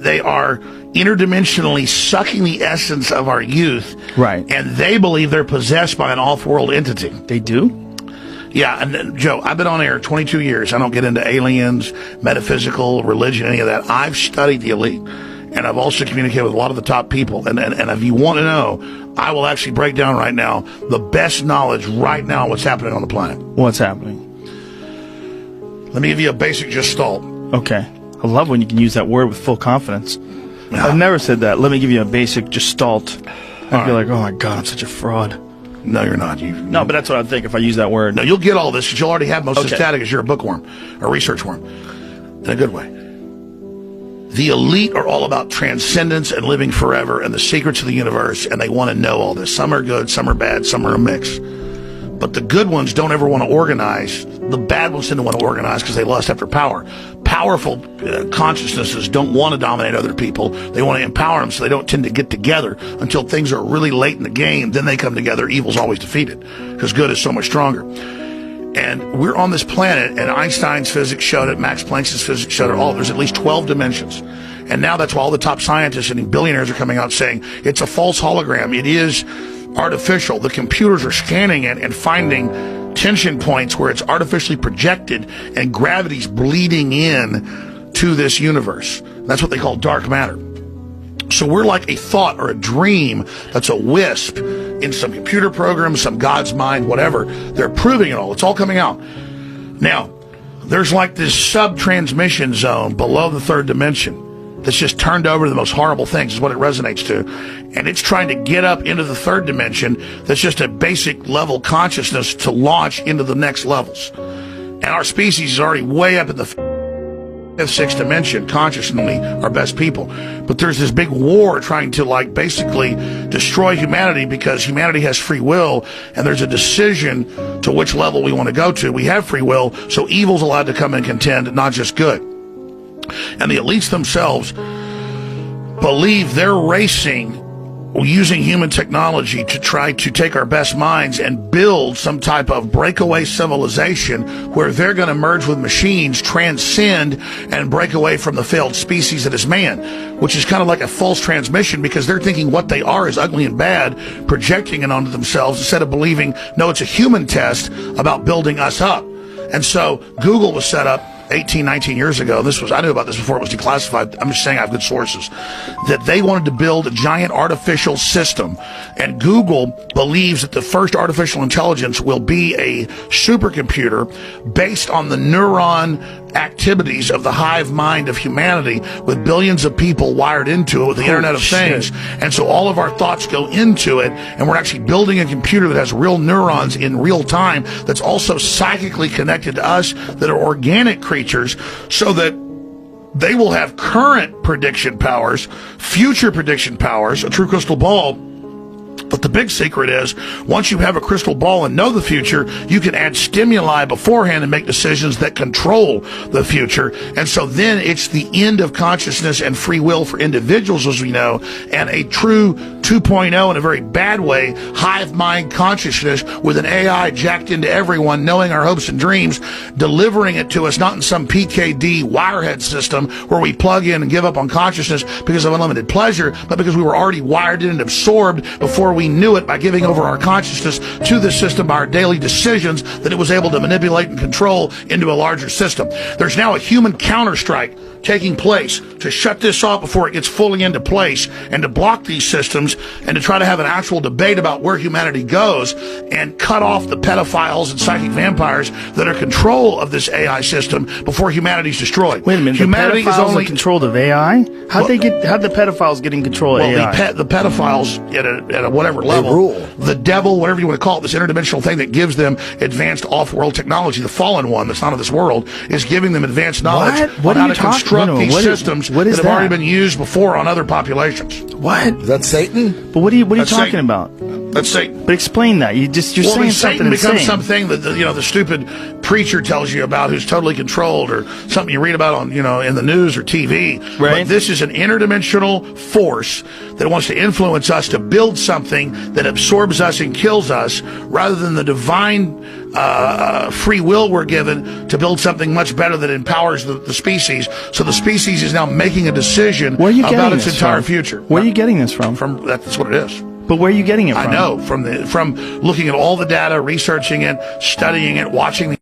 they are interdimensionally sucking the essence of our youth. Right. And they believe they're possessed by an off-world entity. They do? Yeah, and Joe, I've been on air 22 years. I don't get into aliens, metaphysical, religion, any of that. I've studied the elite, and I've also communicated with a lot of the top people. And if you want to know, I will actually break down right now the best knowledge right now on what's happening on the planet. What's happening? Let me give you a basic gestalt. Okay. I love when you can use that word with full confidence. I've never said that. Let me give you a basic gestalt. I'd be like, oh my God, I'm such a fraud. No, you're not. No, but that's what I'd think if I use that word. No, you'll get all this because you'll already have most of the static because you're a bookworm, a research worm, in a good way. The elite are all about transcendence and living forever and the secrets of the universe, and they want to know all this. Some are good, some are bad, some are a mix. But the good ones don't ever want to organize. The bad ones tend to want to organize because they lust after power. Powerful consciousnesses don't want to dominate other people. They want to empower them, so they don't tend to get together until things are really late in the game. Then they come together. Evil's always defeated because good is so much stronger. And we're on this planet, and Einstein's physics showed it, Max Planck's physics showed it all. There's at least 12 dimensions. And now that's why all the top scientists and billionaires are coming out saying it's a false hologram. It is artificial. The computers are scanning it and finding tension points where it's artificially projected and gravity's bleeding in to this universe. That's what they call dark matter. So we're like a thought or a dream that's a wisp in some computer program, some God's mind, whatever. They're proving it all. It's all coming out. Now, there's like this sub-transmission zone below the third dimension that's just turned over to the most horrible things is what it resonates to. And it's trying to get up into the third dimension that's just a basic level consciousness to launch into the next levels. And our species is already way up in the fifth, sixth dimension, consciously our best people. But there's this big war trying to basically destroy humanity because humanity has free will and there's a decision to which level we want to go to. We have free will, so evil's allowed to come and contend, not just good. And the elites themselves believe they're racing using human technology to try to take our best minds and build some type of breakaway civilization where they're going to merge with machines, transcend, and break away from the failed species that is man, which is kind of like a false transmission because they're thinking what they are is ugly and bad, projecting it onto themselves instead of believing, no, it's a human test about building us up. And so Google was set up 18, 19 years ago. I knew about this before it was declassified. I'm just saying I have good sources. That they wanted to build a giant artificial system. And Google believes that the first artificial intelligence will be a supercomputer based on the neuron activities of the hive mind of humanity with billions of people wired into it with the Internet of Things. And so all of our thoughts go into it, and we're actually building a computer that has real neurons in real time that's also psychically connected to us, that are organic creatures, so that they will have current prediction powers, future prediction powers, a true crystal ball. But the big secret is, once you have a crystal ball and know the future, you can add stimuli beforehand and make decisions that control the future. And so then it's the end of consciousness and free will for individuals, as we know, and a true 2.0 in a very bad way, hive mind consciousness with an AI jacked into everyone, knowing our hopes and dreams, delivering it to us, not in some PKD wirehead system where we plug in and give up on consciousness because of unlimited pleasure, but because we were already wired in and absorbed before we knew it by giving over our consciousness to the system by our daily decisions that it was able to manipulate and control into a larger system. There's now a human counterstrike taking place to shut this off before it gets fully into place and to block these systems and to try to have an actual debate about where humanity goes and cut off the pedophiles and psychic vampires that are control of this AI system before humanity's destroyed. Wait a minute, humanity is only controlled of AI? How'd the pedophiles get in control of AI? The pedophiles at a whatever level, rule. The devil, whatever you want to call it, this interdimensional thing that gives them advanced off-world technology, the fallen one that's not of this world, is giving them advanced knowledge on how to construct these systems that have already been used before on other populations. What? Is that Satan? But what are you talking about? That's Satan. But explain that. You're saying Satan something becomes insane. something that the stupid preacher tells you about, who's totally controlled, or something you read about on in the news or TV. Right. But this is an interdimensional force that wants to influence us to build something that absorbs us and kills us, rather than the divine free will we're given to build something much better that empowers the species. So the species is now making a decision about its entire future. Where are you getting this from? That's what it is. But where are you getting it from? I know from looking at all the data, researching it, studying it, watching the